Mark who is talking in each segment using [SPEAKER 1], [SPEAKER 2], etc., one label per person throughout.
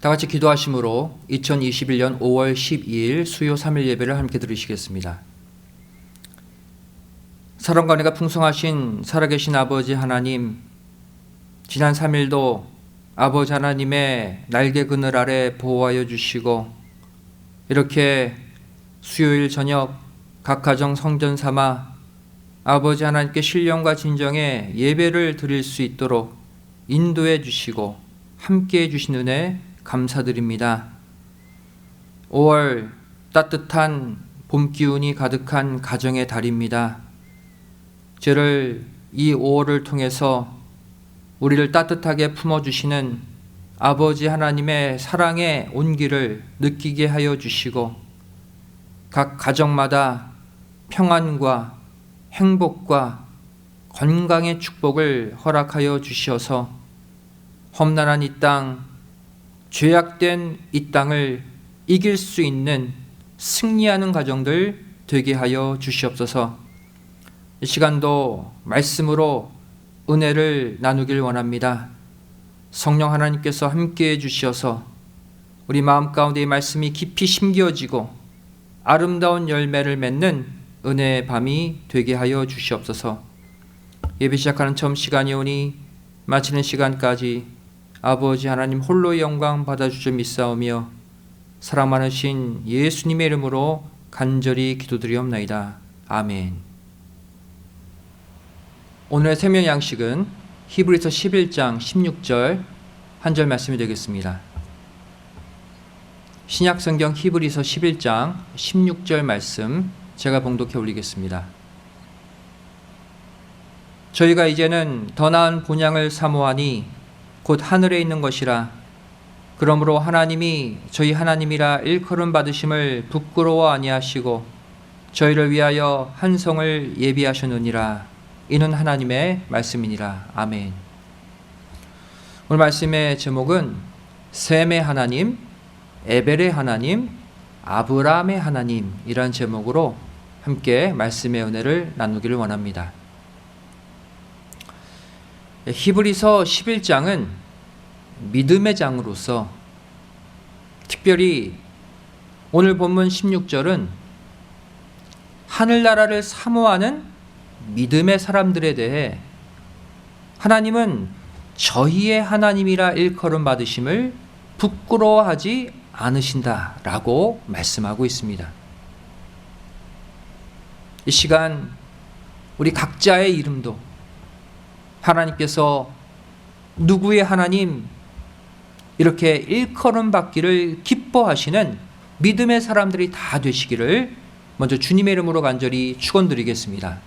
[SPEAKER 1] 다 같이 기도하심으로 2021년 5월 12일 수요 3일 예배를 함께 들으시겠습니다. 사랑과 은혜가 풍성하신 살아계신 아버지 하나님, 지난 3일도 아버지 하나님의 날개 그늘 아래 보호하여 주시고 이렇게 수요일 저녁 각 가정 성전 삼아 아버지 하나님께 신령과 진정의 예배를 드릴 수 있도록 인도해 주시고 함께해 주신 은혜 감사드립니다. 5월 따뜻한 봄 기운이 가득한 가정의 달입니다. 저를 이 5월을 통해서 우리를 따뜻하게 품어주시는 아버지 하나님의 사랑의 온기를 느끼게 하여 주시고 각 가정마다 평안과 행복과 건강의 축복을 허락하여 주셔서 험난한 이 땅, 죄악된 이 땅을 이길 수 있는 승리하는 가정들 되게 하여 주시옵소서. 이 시간도 말씀으로 은혜를 나누길 원합니다. 성령 하나님께서 함께해 주시어서 우리 마음 가운데 이 말씀이 깊이 심겨지고 아름다운 열매를 맺는 은혜의 밤이 되게 하여 주시옵소서. 예배 시작하는 처음 시간이 오니 마치는 시간까지 아버지 하나님 홀로의 영광 받아주셔 믿사오며 사랑 많으신 예수님의 이름으로 간절히 기도드리옵나이다. 아멘. 오늘의 생명 양식은 히브리서 11장 16절 한 절 말씀이 되겠습니다. 신약 성경 히브리서 11장 16절 말씀 제가 봉독해 올리겠습니다. 저희가 이제는 더 나은 본향을 사모하니 곧 하늘에 있는 것이라. 그러므로 하나님이 저희 하나님이라 일컬음 받으심을 부끄러워 아니하시고 저희를 위하여 한 성을 예비하셨느니라. 이는 하나님의 말씀이니라. 아멘. 오늘 말씀의 제목은 셈의 하나님, 에벨의 하나님, 아브라함의 하나님이란 제목으로 함께 말씀의 은혜를 나누기를 원합니다. 히브리서 11장은 믿음의 장으로서 특별히 오늘 본문 16절은 하늘나라를 사모하는 믿음의 사람들에 대해 하나님은 저희의 하나님이라 일컬음 받으심을 부끄러워하지 않으신다라고 말씀하고 있습니다. 이 시간 우리 각자의 이름도 하나님께서 누구의 하나님 이렇게 일컬음 받기를 기뻐하시는 믿음의 사람들이 다 되시기를 먼저 주님의 이름으로 간절히 축원드리겠습니다.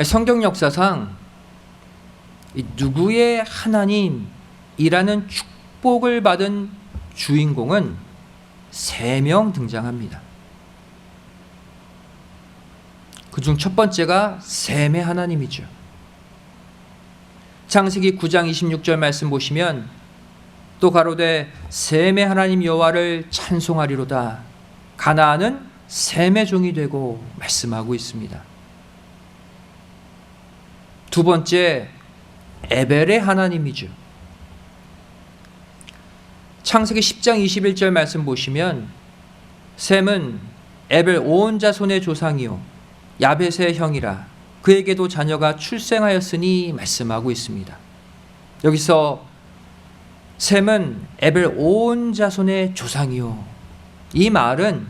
[SPEAKER 1] 성경 역사상 누구의 하나님이라는 축복을 받은 주인공은 3명 등장합니다. 그중 첫 번째가 셈의 하나님이죠. 창세기 9장 26절 말씀 보시면 또 가로되 셈의 하나님 여호와를 찬송하리로다. 가나안은 셈의 종이 되고 말씀하고 있습니다. 두 번째 에벨의 하나님이죠. 창세기 10장 21절 말씀 보시면 셈은 에벨 온 자손의 조상이요 야벳의 형이라 그에게도 자녀가 출생하였으니 말씀하고 있습니다. 여기서 셈은 에벨 온 자손의 조상이요, 이 말은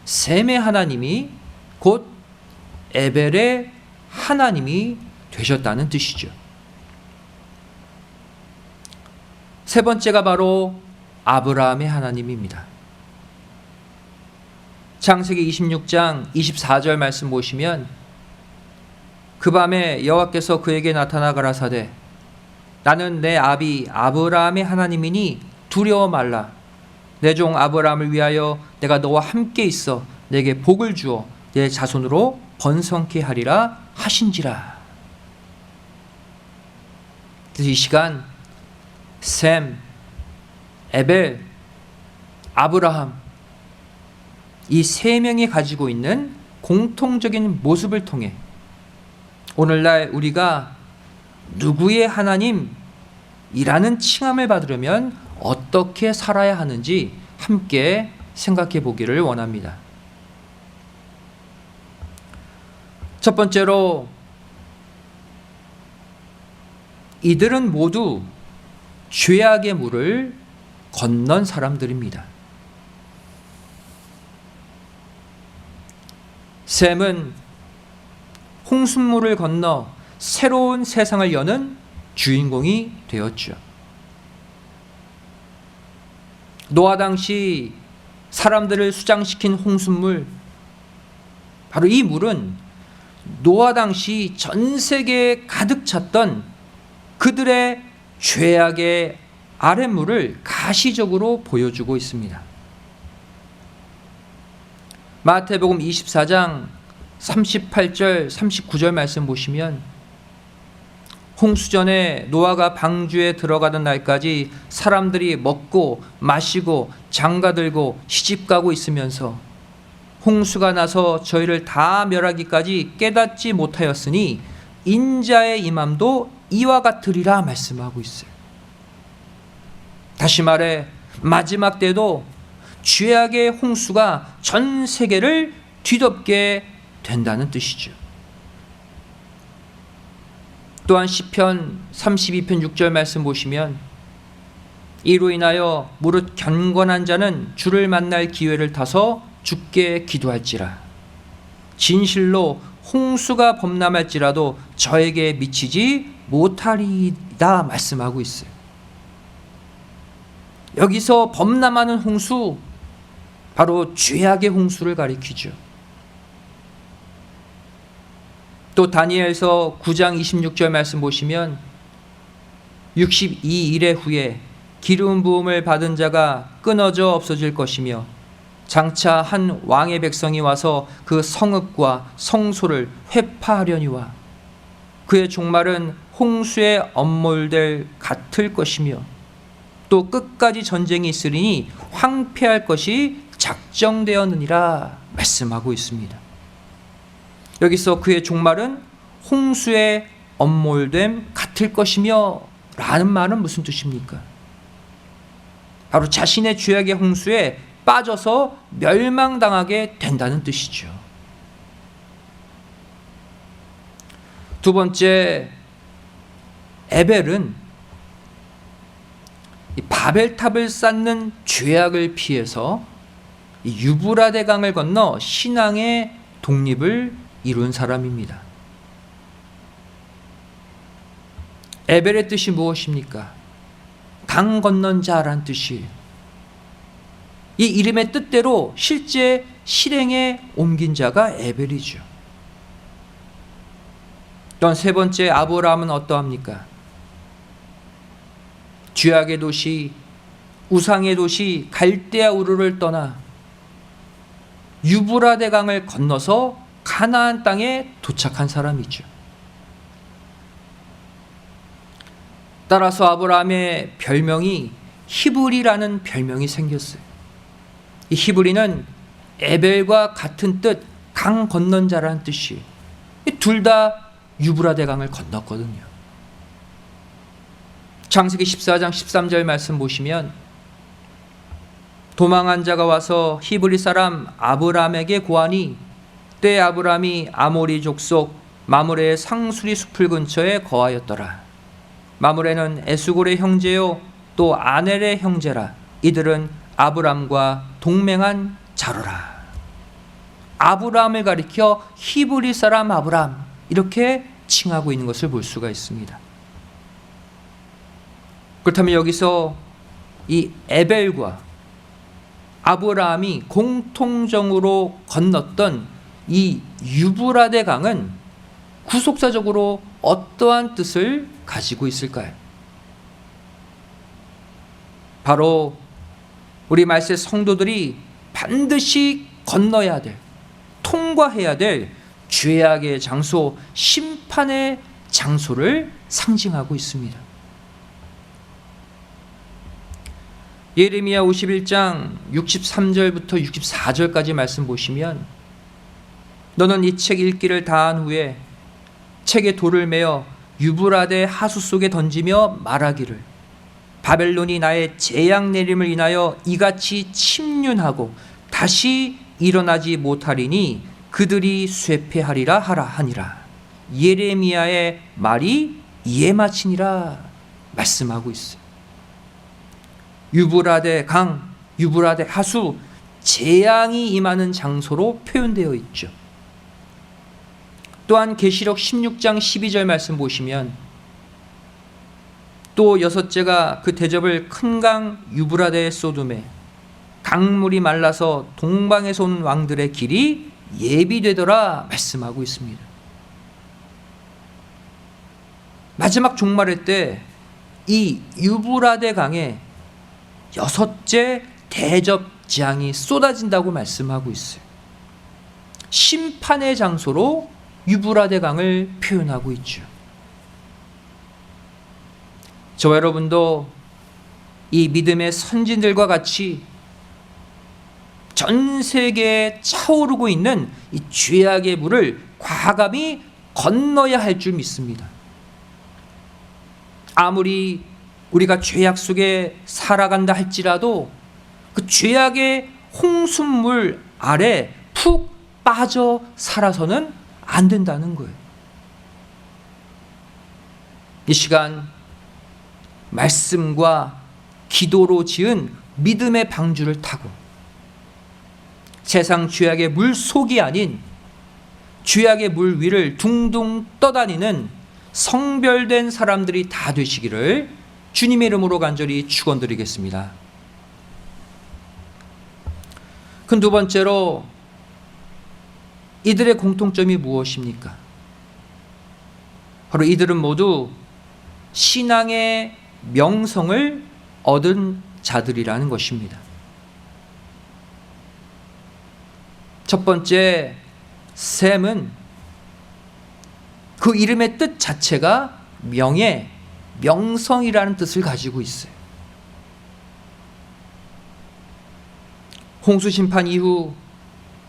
[SPEAKER 1] 셈의 하나님이 곧 에벨의 하나님이 되셨다는 뜻이죠. 세 번째가 바로 아브라함의 하나님입니다. 창세기 26장 24절 말씀 보시면 그 밤에 여호와께서 그에게 나타나 가라사대 나는 내 아비 아브라함의 하나님이니 두려워 말라. 내 종 아브라함을 위하여 내가 너와 함께 있어 내게 복을 주어 내 자손으로 번성케 하리라 하신지라. 그래서 이 시간 셈, 에벨, 아브라함 이 3명이 가지고 있는 공통적인 모습을 통해 오늘날 우리가 누구의 하나님 이라는 칭함을 받으려면 어떻게 살아야 하는지 함께 생각해 보기를 원합니다. 첫 번째로, 이들은 모두 죄악의 물을 건넌 사람들입니다. 셈은 홍수물을 건너 새로운 세상을 여는 주인공이 되었죠. 노아 당시 사람들을 수장시킨 홍수물, 바로 이 물은 노아 당시 전 세계에 가득 찼던 그들의 죄악의 아랫물을 가시적으로 보여주고 있습니다. 마태복음 24장 38절 39절 말씀 보시면, 홍수전에 노아가 방주에 들어가던 날까지 사람들이 먹고 마시고 장가들고 시집가고 있으면서 홍수가 나서 저희를 다 멸하기까지 깨닫지 못하였으니 인자의 임함도 이와 같으리라 말씀하고 있어요. 다시 말해 마지막 때도 죄악의 홍수가 전 세계를 뒤덮게 된다는 뜻이죠. 또한 시편 32편 6절 말씀 보시면, 이로 인하여 무릇 경건한 자는 주를 만날 기회를 타서 주께 기도할지라. 진실로 홍수가 범람할지라도 저에게 미치지 못하리이다 말씀하고 있어요. 여기서 범람하는 홍수, 바로 죄악의 홍수를 가리키죠. 또 다니엘서 9장 26절 말씀 보시면, 62일의 후에 기름 부음을 받은 자가 끊어져 없어질 것이며 장차 한 왕의 백성이 와서 그 성읍과 성소를 회파하려니와 그의 종말은 홍수에 엄몰될 같을 것이며 또 끝까지 전쟁이 있으리니 황폐할 것이 작정되었느니라 말씀하고 있습니다. 여기서 그의 종말은 홍수에 엄몰됨 같을 것이며 라는 말은 무슨 뜻입니까? 바로 자신의 죄악의 홍수에 빠져서 멸망당하게 된다는 뜻이죠. 두 번째, 에벨은 바벨탑을 쌓는 죄악을 피해서 유브라데 강을 건너 신앙의 독립을 이룬 사람입니다. 에벨의 뜻이 무엇입니까? 강 건넌 자란 뜻이, 이 이름의 뜻대로 실제 실행에 옮긴 자가 에벨이죠. 또한 세 번째, 아브라함은 어떠합니까? 죄악의 도시, 우상의 도시 갈대아 우르를 떠나 유브라데 강을 건너서 가나안 땅에 도착한 사람이죠. 따라서 아브라함의 별명이 히브리라는 별명이 생겼어요. 이 히브리는 에벨과 같은 뜻, 강 건넌 자라는 뜻이에요. 둘 다 유브라데 강을 건넜거든요. 창세기 14장 13절 말씀 보시면, 도망한 자가 와서 히브리 사람 아브라함에게 고하니 때에 아브라함이 아모리 족속 마므레의 상수리 숲을 근처에 거하였더라. 마므레는 에스골의 형제요 또 아넬의 형제라. 이들은 아브람과 동맹한 자로라. 아브라함을 가리켜 히브리 사람 아브람, 이렇게 칭하고 있는 것을 볼 수가 있습니다. 그렇다면 여기서 이 에벨과 아브라함이 공통적으로 건넜던 이 유브라데 강은 구속사적으로 어떠한 뜻을 가지고 있을까요? 바로 우리 말세 성도들이 반드시 건너야 될, 통과해야 될 죄악의 장소, 심판의 장소를 상징하고 있습니다. 예레미야 51장 63절부터 64절까지 말씀 보시면, 너는 이 책 읽기를 다한 후에 책에 돌을 메어 유브라데 하수 속에 던지며 말하기를, 바벨론이 나의 재앙 내림을 인하여 이같이 침륜하고 다시 일어나지 못하리니 그들이 쇠폐하리라 하라 하니라. 예레미야의 말이 이에 마치니라 말씀하고 있어요. 유브라데 강, 유브라데 하수, 재앙이 임하는 장소로 표현되어 있죠. 또한 계시록 16장 12절 말씀 보시면 또 여섯째가 그 대접을 큰 강 유브라데에 쏟음에 강물이 말라서 동방에서 온 왕들의 길이 예비되더라 말씀하고 있습니다. 마지막 종말의 때 이 유브라데 강에 여섯째 대접 재앙이 쏟아진다고 말씀하고 있어요. 심판의 장소로 유브라데 강을 표현하고 있죠. 저와 여러분도 이 믿음의 선진들과 같이 전 세계에 차오르고 있는 이 죄악의 물을 과감히 건너야 할 줄 믿습니다. 아무리 우리가 죄악 속에 살아간다 할지라도 그 죄악의 홍수물 아래 푹 빠져 살아서는 안 된다는 거예요. 이 시간 말씀과 기도로 지은 믿음의 방주를 타고 세상 죄악의 물 속이 아닌 죄악의 물 위를 둥둥 떠다니는 성별된 사람들이 다 되시기를 주님의 이름으로 간절히 축원드리겠습니다. 그 두 번째로 이들의 공통점이 무엇입니까? 바로 이들은 모두 신앙의 명성을 얻은 자들이라는 것입니다. 첫 번째, 셈은 그 이름의 뜻 자체가 명예, 명성이라는 뜻을 가지고 있어요. 홍수 심판 이후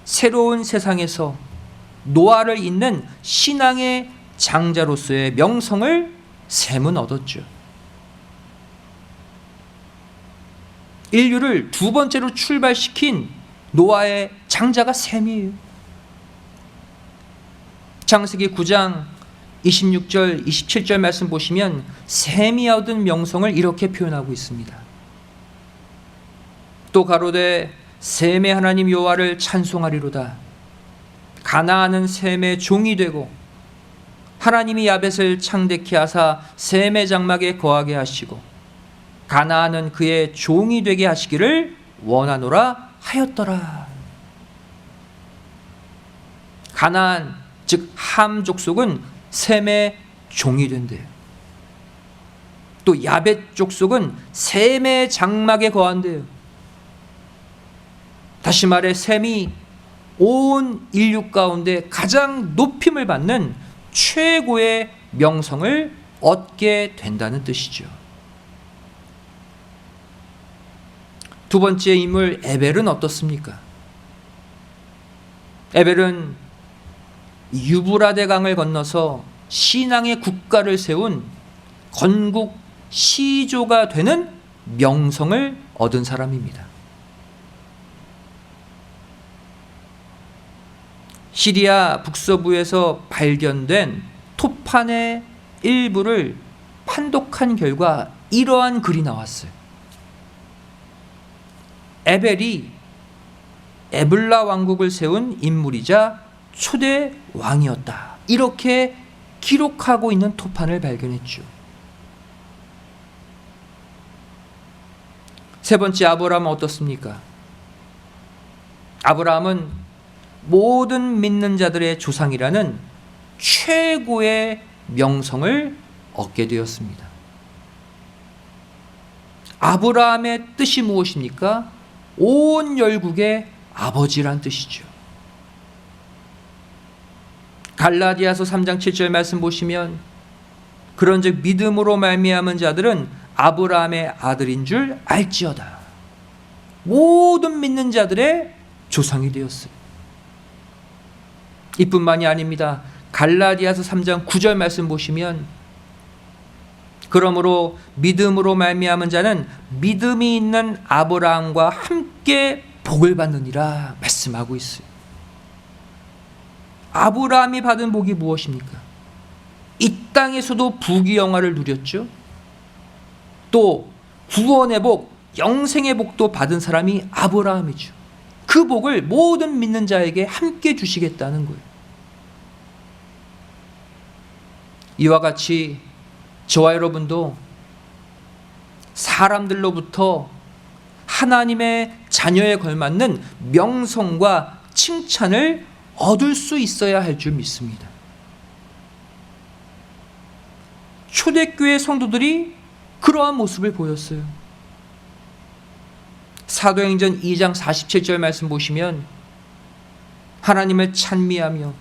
[SPEAKER 1] 새로운 세상에서 노아를 잇는 신앙의 장자로서의 명성을 셈은 얻었죠. 인류를 두 번째로 출발시킨 노아의 장자가 셈이에요. 창세기 9장 26절, 27절 말씀 보시면 셈이 얻은 명성을 이렇게 표현하고 있습니다. 또 가로되 셈의 하나님 여호와를 찬송하리로다. 가나안은 셈의 종이 되고 하나님이 야벳을 창대케 하사 셈의 장막에 거하게 하시고 가나안은 그의 종이 되게 하시기를 원하노라 하였더라. 가나안 즉 함 족속은 셈의 종이 된대요. 또 야벳 족속은 셈의 장막에 거한대요. 다시 말해 셈이 온 인류 가운데 가장 높임을 받는 최고의 명성을 얻게 된다는 뜻이죠. 두 번째 인물 에벨은 어떻습니까? 에벨은 유브라데 강을 건너서 신앙의 국가를 세운 건국 시조가 되는 명성을 얻은 사람입니다. 시리아 북서부에서 발견된 토판의 일부를 판독한 결과 이러한 글이 나왔어요. 에벨이 에블라 왕국을 세운 인물이자 초대 왕이었다. 이렇게 기록하고 있는 토판을 발견했죠. 세 번째 아브라함은 어떻습니까? 아브라함은 모든 믿는 자들의 조상이라는 최고의 명성을 얻게 되었습니다. 아브라함의 뜻이 무엇입니까? 온 열국의 아버지란 뜻이죠. 갈라디아서 3장 7절 말씀 보시면 그런즉 믿음으로 말미암은 자들은 아브라함의 아들인 줄 알지어다. 모든 믿는 자들의 조상이 되었어요. 이뿐만이 아닙니다. 갈라디아서 3장 9절 말씀 보시면 그러므로 믿음으로 말미암은 자는 믿음이 있는 아브라함과 함께 복을 받느니라 말씀하고 있어요. 아브라함이 받은 복이 무엇입니까? 이 땅에서도 부귀영화를 누렸죠. 또 구원의 복, 영생의 복도 받은 사람이 아브라함이죠. 그 복을 모든 믿는 자에게 함께 주시겠다는 거예요. 이와 같이 저와 여러분도 사람들로부터 하나님의 자녀에 걸맞는 명성과 칭찬을 얻을 수 있어야 할 줄 믿습니다. 초대교회 성도들이 그러한 모습을 보였어요. 사도행전 2장 47절 말씀 보시면 하나님을 찬미하며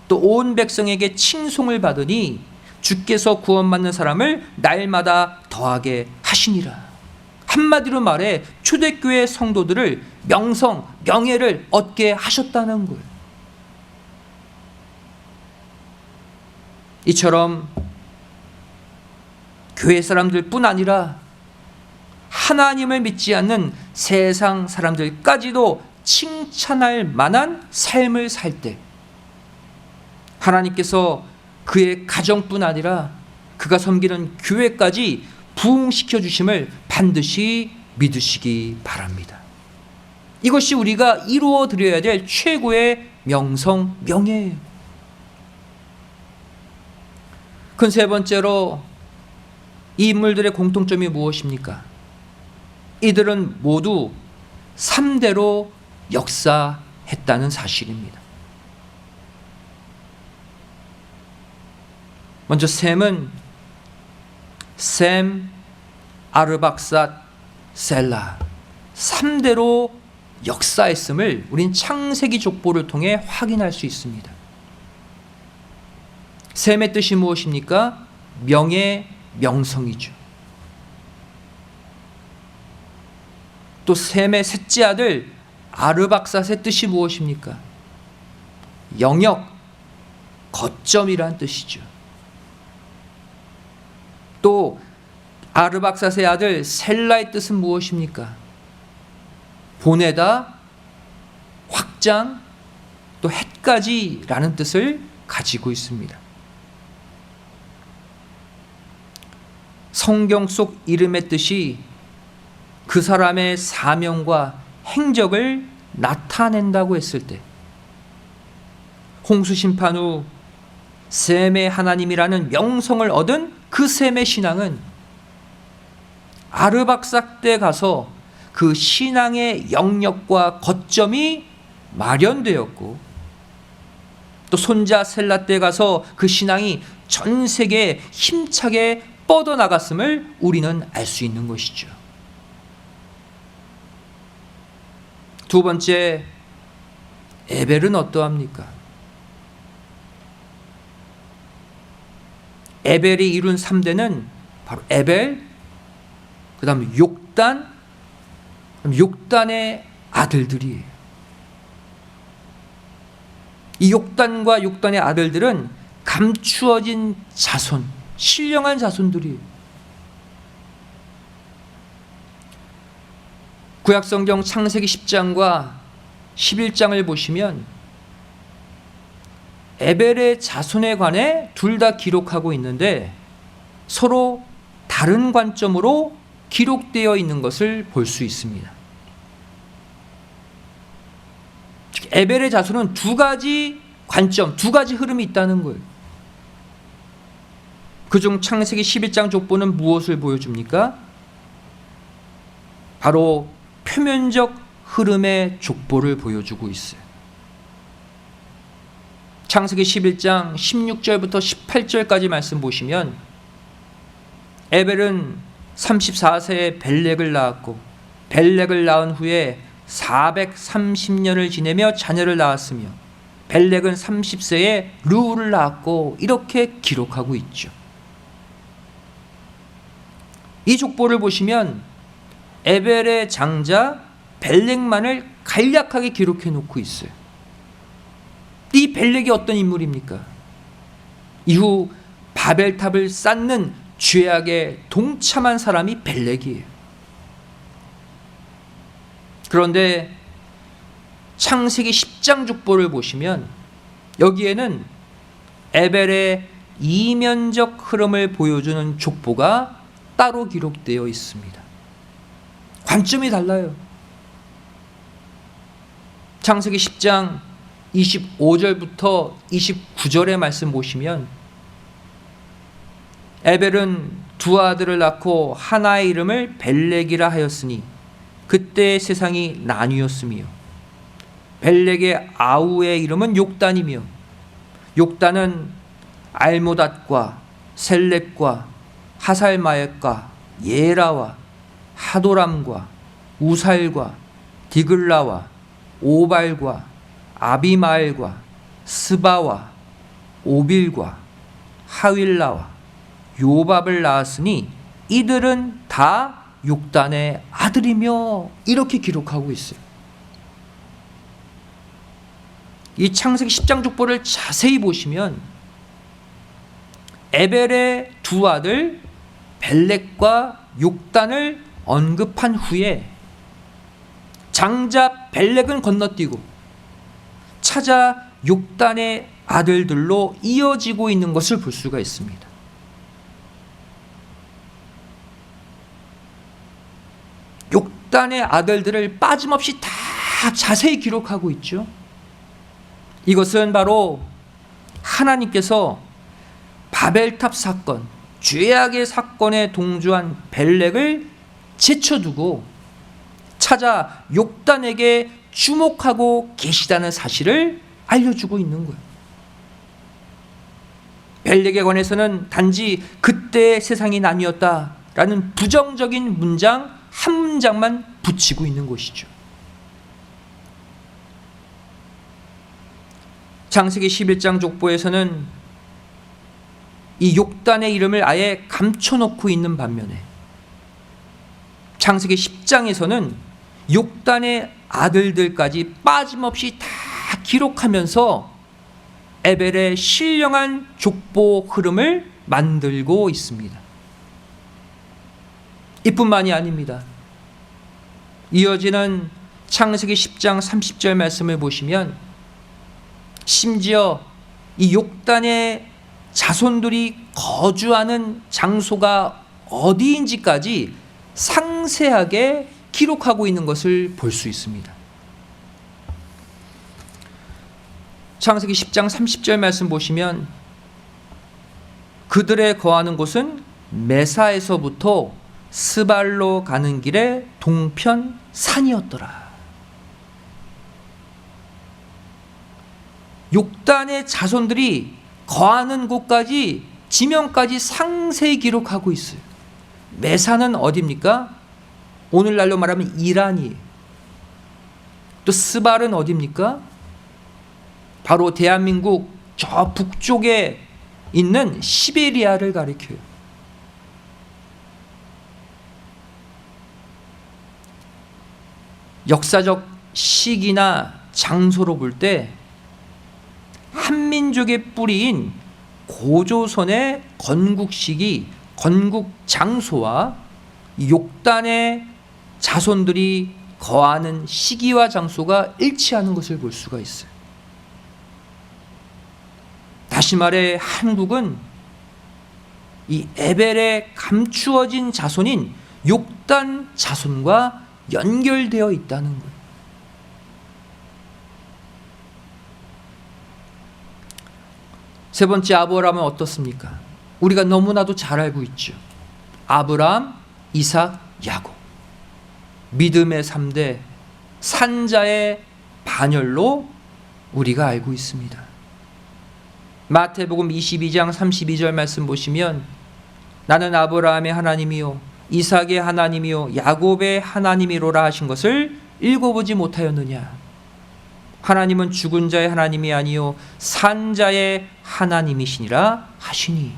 [SPEAKER 1] 또 온 백성에게 칭송을 받으니 주께서 구원받는 사람을 날마다 더하게 하시니라. 한마디로 말해 초대교회 성도들을 명성, 명예를 얻게 하셨다는 거예요. 이처럼 교회 사람들뿐 아니라 하나님을 믿지 않는 세상 사람들까지도 칭찬할 만한 삶을 살 때 하나님께서 그의 가정뿐 아니라 그가 섬기는 교회까지 부흥시켜 주심을 반드시 믿으시기 바랍니다. 이것이 우리가 이루어 드려야 될 최고의 명성, 명예예요. 큰 세 번째로 이 인물들의 공통점이 무엇입니까? 이들은 모두 3대로 역사했다는 사실입니다. 먼저 셈은 셈, 아르박삿, 셀라 3대로 역사했음을 우린 창세기 족보를 통해 확인할 수 있습니다. 셈의 뜻이 무엇입니까? 명예, 명성이죠. 또 셈의 셋째 아들 아르박삿의 뜻이 무엇입니까? 영역, 거점이란 뜻이죠. 또 아르박삿의 아들 셀라의 뜻은 무엇입니까? 보내다, 확장, 또 헷까지라는 뜻을 가지고 있습니다. 성경 속 이름의 뜻이 그 사람의 사명과 행적을 나타낸다고 했을 때 홍수 심판 후 셈의 하나님이라는 명성을 얻은 그 셈의 신앙은 아르박삿 때 가서 그 신앙의 영역과 거점이 마련되었고 또 손자 셀라 때 가서 그 신앙이 전 세계에 힘차게 뻗어나갔음을 우리는 알 수 있는 것이죠. 두 번째, 에벨은 어떠합니까? 에벨이 이룬 3대는 바로 에벨, 그 다음에 욕단, 욕단의 아들들이에요. 이 욕단과 욕단의 아들들은 감추어진 자손, 신령한 자손들이에요. 구약성경 창세기 10장과 11장을 보시면 에벨의 자손에 관해 둘 다 기록하고 있는데 서로 다른 관점으로 기록되어 있는 것을 볼 수 있습니다. 에벨의 자손은 두 가지 관점, 두 가지 흐름이 있다는 거예요. 그중 창세기 11장 족보는 무엇을 보여줍니까? 바로 표면적 흐름의 족보를 보여주고 있어요. 창세기 11장 16절부터 18절까지 말씀 보시면 에벨은 34세에 벨렉을 낳았고 벨렉을 낳은 후에 430년을 지내며 자녀를 낳았으며 벨렉은 30세에 르우를 낳았고 이렇게 기록하고 있죠. 이 족보를 보시면 에벨의 장자 벨렉만을 간략하게 기록해 놓고 있어요. 이 벨렉이 어떤 인물입니까? 이후 바벨탑을 쌓는 죄악에 동참한 사람이 벨렉이에요. 그런데 창세기 10장 족보를 보시면 여기에는 에벨의 이면적 흐름을 보여주는 족보가 따로 기록되어 있습니다. 관점이 달라요. 창세기 10장 25절부터 29절의 말씀 보시면 에벨은 두 아들을 낳고 하나의 이름을 벨렉이라 하였으니 그때 세상이 나뉘었으며 벨렉의 아우의 이름은 욕단이며 욕단은 알모닷과 셀렙과 하살마옅과 예라와 하도람과 우살과 디글라와 오발과 아비마엘과 스바와 오빌과 하윌라와 요밥을 낳았으니 이들은 다 욕단의 아들이며 이렇게 기록하고 있어요. 이 창세기 10장 족보를 자세히 보시면 에벨의 두 아들 벨렉과 욕단을 언급한 후에 장자 벨렉은 건너뛰고 차자 욕단의 아들들로 이어지고 있는 것을 볼 수가 있습니다. 욕단의 아들들을 빠짐없이 다 자세히 기록하고 있죠. 이것은 바로 하나님께서 바벨탑 사건, 죄악의 사건에 동조한 벨렉을 제쳐두고 찾아 욕단에게 주목하고 계시다는 사실을 알려주고 있는 거예요. 벨렉에 관해서는 단지 그때의 세상이 나뉘었다라는 부정적인 문장 한 문장만 붙이고 있는 것이죠. 창세기 11장 족보에서는 이 욕단의 이름을 아예 감춰놓고 있는 반면에 창세기 10장에서는 욕단의 아들들까지 빠짐없이 다 기록하면서 에벨의 신령한 족보 흐름을 만들고 있습니다. 이뿐만이 아닙니다. 이어지는 창세기 10장 30절 말씀을 보시면 심지어 이 욕단의 자손들이 거주하는 장소가 어디인지까지 상세하게 기록하고 있는 것을 볼 수 있습니다. 창세기 10장 30절 말씀 보시면 그들의 거하는 곳은 메사에서부터 스발로 가는 길의 동편 산이었더라. 욕단의 자손들이 거하는 곳까지 지명까지 상세히 기록하고 있어요. 메사는 어디입니까? 오늘날로 말하면 이란이에요. 또 스발은 어디입니까? 바로 대한민국 저 북쪽에 있는 시베리아를 가리켜요. 역사적 시기나 장소로 볼 때 한민족의 뿌리인 고조선의 건국 시기, 건국 장소와 욕단의 자손들이 거하는 시기와 장소가 일치하는 것을 볼 수가 있어요. 다시 말해 한국은 이 에벨에 감추어진 자손인 욕단 자손과 연결되어 있다는 거예요. 세 번째 아브라함은 어떻습니까? 우리가 너무나도 잘 알고 있죠. 아브라함, 이삭, 야곱. 믿음의 3대 산자의 반열로 우리가 알고 있습니다. 마태복음 22장 32절 말씀 보시면 나는 아브라함의 하나님이요 이삭의 하나님이요 야곱의 하나님이로라 하신 것을 읽어보지 못하였느냐. 하나님은 죽은 자의 하나님이 아니요 산자의 하나님이시니라 하시니.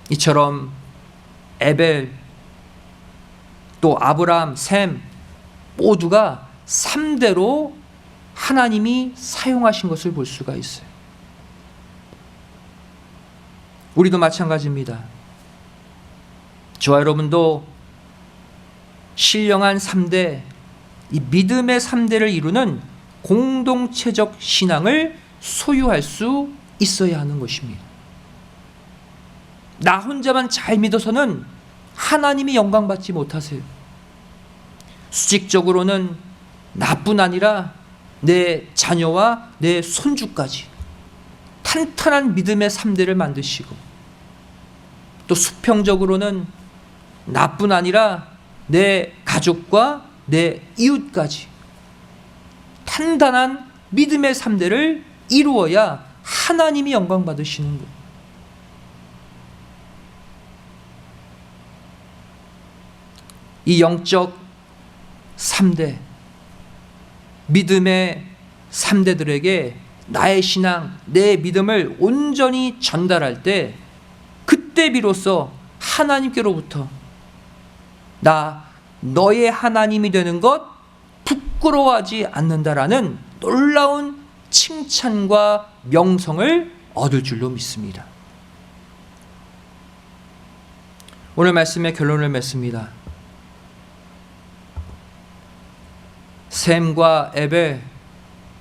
[SPEAKER 1] 이처럼 에벨 또 아브라함, 셈 모두가 3대로 하나님이 사용하신 것을 볼 수가 있어요. 우리도 마찬가지입니다. 저와 여러분도 신령한 3대, 이 믿음의 3대를 이루는 공동체적 신앙을 소유할 수 있어야 하는 것입니다. 나 혼자만 잘 믿어서는 하나님이 영광받지 못하세요. 수직적으로는 나뿐 아니라 내 자녀와 내 손주까지 탄탄한 믿음의 3대를 만드시고, 또 수평적으로는 나뿐 아니라 내 가족과 내 이웃까지 단단한 믿음의 3대를 이루어야 하나님이 영광 받으시는 거예요. 이 영적 3대, 믿음의 3대들에게 나의 신앙, 내 믿음을 온전히 전달할 때, 그때 비로소 하나님께로부터 나 너의 하나님이 되는 것 부끄러워하지 않는다라는 놀라운 칭찬과 명성을 얻을 줄로 믿습니다. 오늘 말씀의 결론을 맺습니다. 셈과 에벨,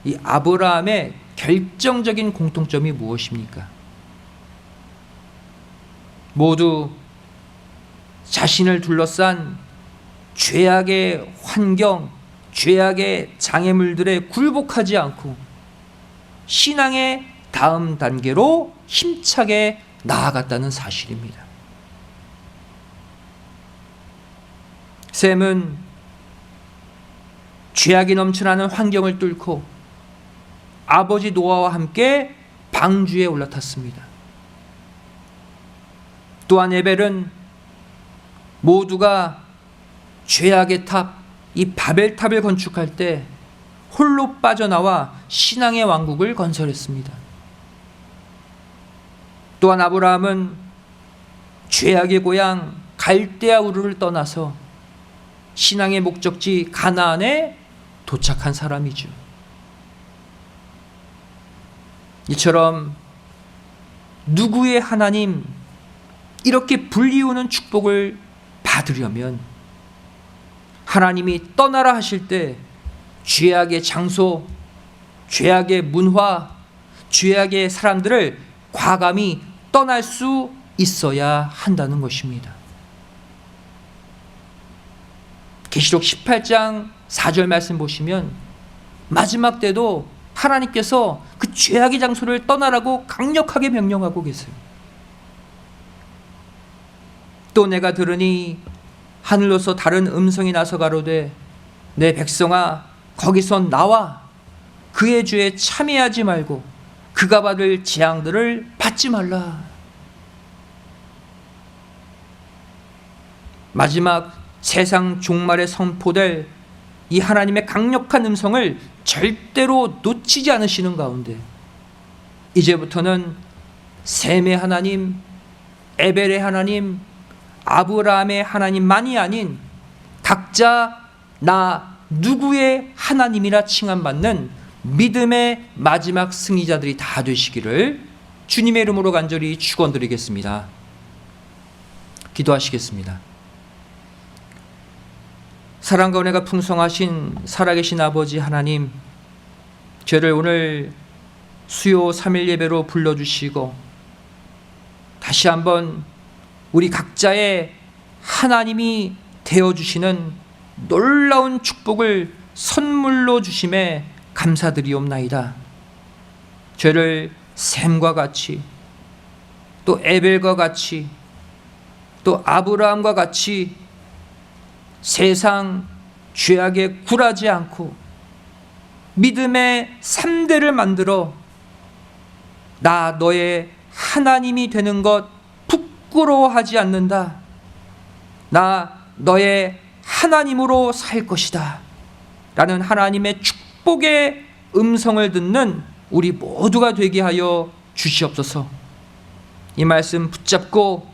[SPEAKER 1] 이 아브라함의 결정적인 공통점이 무엇입니까? 모두 자신을 둘러싼 죄악의 환경, 죄악의 장애물들에 굴복하지 않고 신앙의 다음 단계로 힘차게 나아갔다는 사실입니다. 셈은 죄악이 넘쳐나는 환경을 뚫고 아버지 노아와 함께 방주에 올라탔습니다. 또한 에벨은 모두가 죄악의 탑, 이 바벨탑을 건축할 때 홀로 빠져나와 신앙의 왕국을 건설했습니다. 또한 아브라함은 죄악의 고향 갈대아 우르를 떠나서 신앙의 목적지 가나안에 도착한 사람이죠. 이처럼 누구의 하나님, 이렇게 불리우는 축복을 받으려면 하나님이 떠나라 하실 때 죄악의 장소, 죄악의 문화, 죄악의 사람들을 과감히 떠날 수 있어야 한다는 것입니다. 계시록 18장 4절 말씀 보시면 마지막 때도 하나님께서 그 죄악의 장소를 떠나라고 강력하게 명령하고 계세요. 또 내가 들으니 하늘로서 다른 음성이 나서 가로되 내 백성아 거기서 나와 그의 죄에 참여하지 말고 그가 받을 재앙들을 받지 말라. 마지막 세상 종말에 선포될 이 하나님의 강력한 음성을 절대로 놓치지 않으시는 가운데 이제부터는 셈의 하나님, 에벨의 하나님, 아브라함의 하나님만이 아닌 각자 나 누구의 하나님이라 칭함받는 믿음의 마지막 승리자들이 다 되시기를 주님의 이름으로 간절히 축원드리겠습니다. 기도하시겠습니다. 사랑과 은혜가 풍성하신 살아계신 아버지 하나님, 죄를 오늘 수요 3일 예배로 불러주시고 다시 한번 우리 각자의 하나님이 되어주시는 놀라운 축복을 선물로 주심에 감사드리옵나이다. 죄를 셈과 같이 또 에벨과 같이 또 아브라함과 같이 세상 죄악에 굴하지 않고 믿음의 3대를 만들어 나 너의 하나님이 되는 것 부끄러워하지 않는다. 나 너의 하나님으로 살 것이다. 라는 하나님의 축복의 음성을 듣는 우리 모두가 되게 하여 주시옵소서. 이 말씀 붙잡고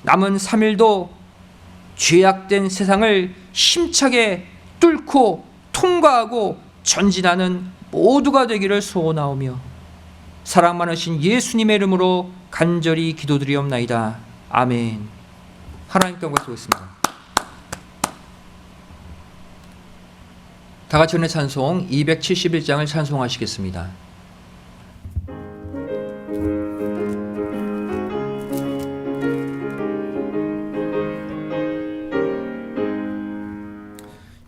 [SPEAKER 1] 남은 3일도 죄악된 세상을 힘차게 뚫고 통과하고 전진하는 모두가 되기를 소원하오며 사랑 많으신 예수님의 이름으로 간절히 기도드리옵나이다. 아멘. 하나님께 영광 돌리겠습니다. 다 같이 은혜 찬송 271장을 찬송하시겠습니다.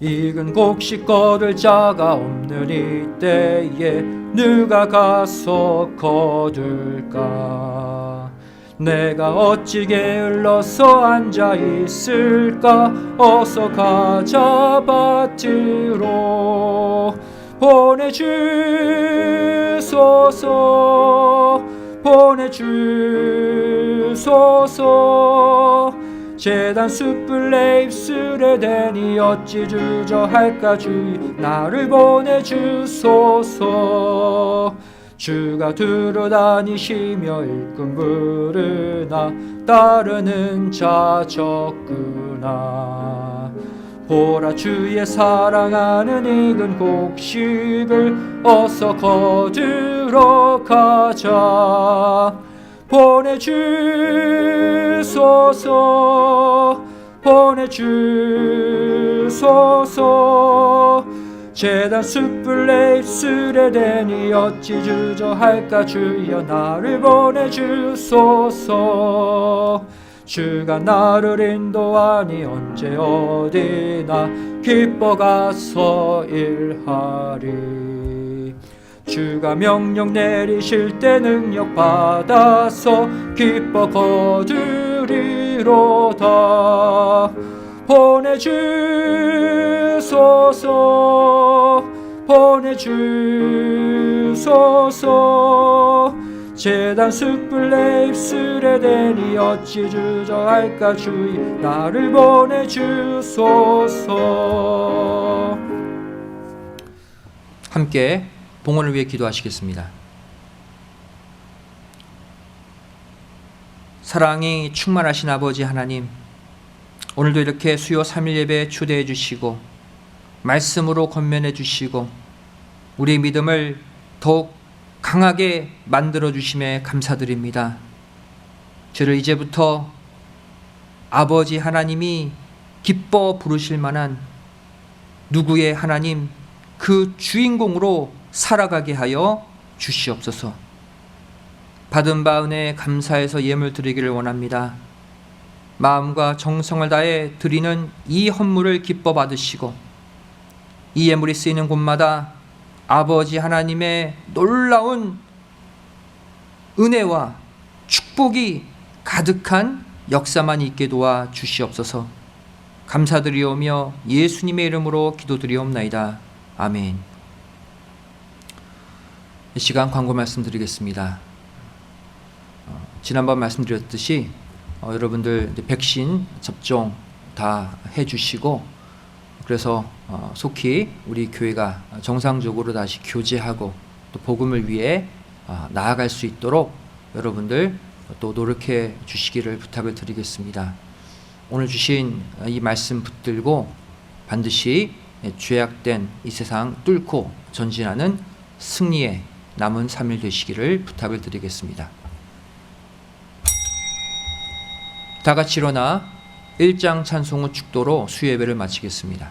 [SPEAKER 1] 익은 곡식 거둘 자가 없는 이때에 누가 가서 거둘까? 내가 어찌 게을러서 앉아 있을까? 어서 가자 밭으로 보내주소서 보내주소서. 제단 숯불 내 입술에 대니 어찌 주저할까? 주여 나를 보내주소서. 주가 두루 다니시며 일꾼 부르나 따르는 자 적구나. 보라 주의 사랑하는 익은 곡식을 어서 거두러 가자. 보내주소서 보내주소서. 제단 숯불 내 입술에 대니 어찌 주저할까? 주여 나를 보내주소서. 주가 나를 인도하니 언제 어디나 기뻐 가서 일하리. 주가 명령 내리실 때 능력 받아서 기뻐 거두리로다. 보내주소서 보내주소서. 제단 숯불 내 입술에 대니 어찌 주저할까? 주여 나를 보내주소서. 함께 봉헌을 위해 기도하시겠습니다. 사랑이 충만하신 아버지 하나님, 오늘도 이렇게 수요 3일 예배에 초대해 주시고 말씀으로 권면해 주시고 우리의 믿음을 더욱 강하게 만들어 주심에 감사드립니다. 저를 이제부터 아버지 하나님이 기뻐 부르실 만한 누구의 하나님, 그 주인공으로 살아가게 하여 주시옵소서. 받은 바 은혜에 감사해서 예물 드리기를 원합니다. 마음과 정성을 다해 드리는 이 헌물을 기뻐 받으시고 이 예물이 쓰이는 곳마다 아버지 하나님의 놀라운 은혜와 축복이 가득한 역사만 있게 도와 주시옵소서. 감사드리오며 예수님의 이름으로 기도드리옵나이다. 아멘. 이 시간 광고 말씀드리겠습니다. 지난번 말씀드렸듯이 여러분들 백신 접종 다 해주시고 그래서 속히 우리 교회가 정상적으로 다시 교제하고 또 복음을 위해 나아갈 수 있도록 여러분들 또 노력해 주시기를 부탁을 드리겠습니다. 오늘 주신 이 말씀 붙들고 반드시 죄악된 이 세상 뚫고 전진하는 승리의 남은 3일 되시기를 부탁을 드리겠습니다. 다 같이 일어나 1장 찬송 후 축도로 수예배를 마치겠습니다.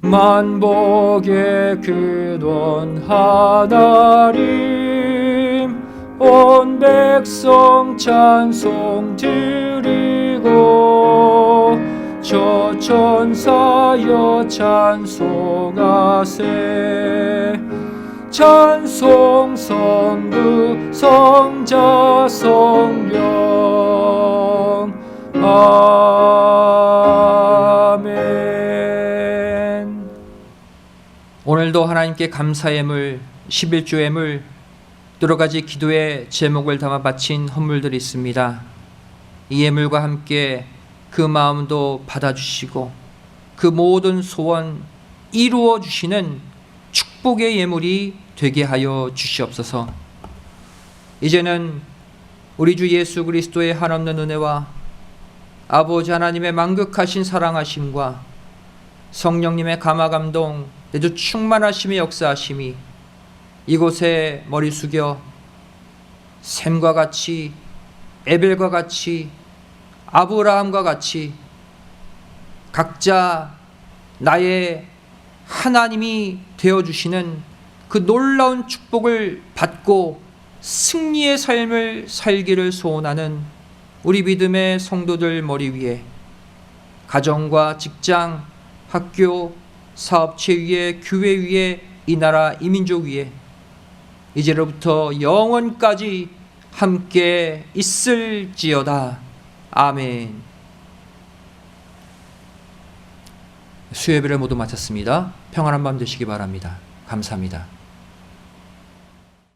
[SPEAKER 1] 만복의 근원 하나님, 온 백성 찬송 드리고 저 천사여 찬송하세. 찬송 성부 성자 성령 아멘. 오늘도 하나님께 감사 예물 11조 예물 여러 가지 기도의 제목을 담아 바친 헌물들이 있습니다. 이 예물과 함께 그 마음도 받아주시고 그 모든 소원 이루어 주시는 축복의 예물이 되게 하여 주시옵소서. 이제는 우리 주 예수 그리스도의 한없는 은혜와 아버지 하나님의 만극하신 사랑하심과 성령님의 감화감동, 내주 충만하심의 역사하심이 이곳에 머리 숙여 셈과 같이, 에벨과 같이, 아브라함과 같이 각자 나의 하나님이 되어주시는 그 놀라운 축복을 받고 승리의 삶을 살기를 소원하는 우리 믿음의 성도들 머리 위에, 가정과 직장, 학교, 사업체 위에, 교회 위에, 이 나라 이 민족 위에 이제로부터 영원까지 함께 있을지어다. 아멘. 수요예배를 모두 마쳤습니다. 평안한 밤 되시기 바랍니다. 감사합니다.